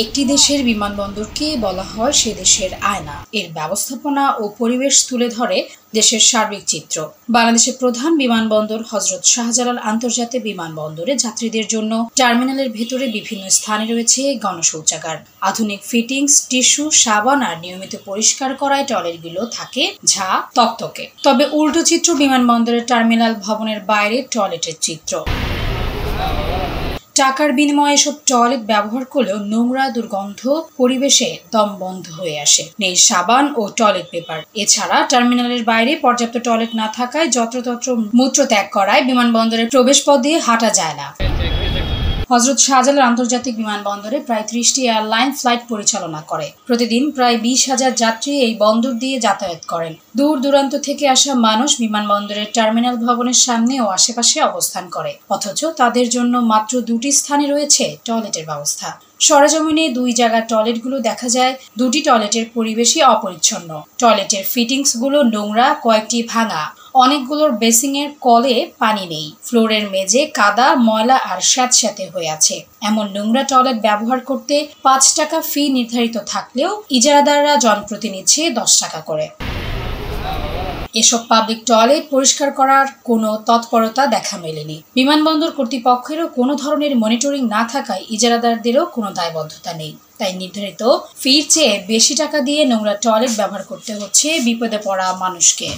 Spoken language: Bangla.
একটি দেশের বিমানবন্দরকে বলা হয় সে দেশের আয়না। এর ব্যবস্থাপনা ও পরিবেশ তুলে ধরে দেশের সার্বিক চিত্র। বাংলাদেশের প্রধান বিমানবন্দর হযরত শাহজালাল আন্তর্জাতিক বিমানবন্দরে যাত্রীদের জন্য টার্মিনালের ভেতরে বিভিন্ন স্থানে রয়েছে গণশৌচাগার। আধুনিক ফিটিংস, টিস্যু, সাবান আর নিয়মিত পরিষ্কার করায় টয়লেটগুলো থাকে তকতকে। তবে উল্টো চিত্র বিমানবন্দরের টার্মিনাল ভবনের বাইরে টয়লেটের চিত্র। টাকার বিনিময়ে এসব টয়লেট ব্যবহার করলেও নোংরা, দুর্গন্ধ, পরিবেশে দম বন্ধ হয়ে আসে। নেই সাবান ও টয়লেট পেপার। এছাড়া টার্মিনালের বাইরে পর্যাপ্ত টয়লেট না থাকায় যত্রতত্র মূত্র ত্যাগ করায় বিমানবন্দরের প্রবেশপথ দিয়ে হাঁটা যায় না। হযরত শাহজালাল আন্তর্জাতিক বিমানবন্দরে প্রায় 30টি এয়ারলাইন ফ্লাইট পরিচালনা করে। প্রতিদিন প্রায় 20,000 যাত্রী এই বন্দর দিয়ে যাতায়াত করেন। দূর দূরান্ত থেকে আসা মানুষ বিমানবন্দরের টার্মিনাল ভবনের সামনে ও আশেপাশে অবস্থান করে, অথচ তাদের জন্য মাত্র 2টি স্থানে রয়েছে টয়লেটের ব্যবস্থা। সরেজমিনে 2 জায়গার টয়লেটগুলো দেখা যায়, 2টি টয়লেটের পরিবেশই অপরিচ্ছন্ন। টয়লেটের ফিটিংসগুলো নোংরা, কয়েকটি ভাঙা। অনেকগুলোর বেসিংয়ের কলে পানি নেই। ফ্লোরের মেঝে কাদা, ময়লা আর স্যাঁতস্যাঁতে হয়ে আছে। এমন নোংরা টয়লেট ব্যবহার করতে 5 টাকা ফি নির্ধারিত থাকলেও ইজারাদাররা জনপ্রতি নিচ্ছে 10 টাকা করে। এসব পাবলিক টয়লেট পরিষ্কার করার কোনো তৎপরতা দেখা মেলেনি। বিমানবন্দর কর্তৃপক্ষেরও কোনো ধরনের মনিটরিং না থাকায় ইজারাদারদেরও কোনো দায়বদ্ধতা নেই। তাই নির্ধারিত ফির চেয়ে বেশি টাকা দিয়ে নোংরা টয়লেট ব্যবহার করতে হচ্ছে বিপদে পড়া মানুষকে।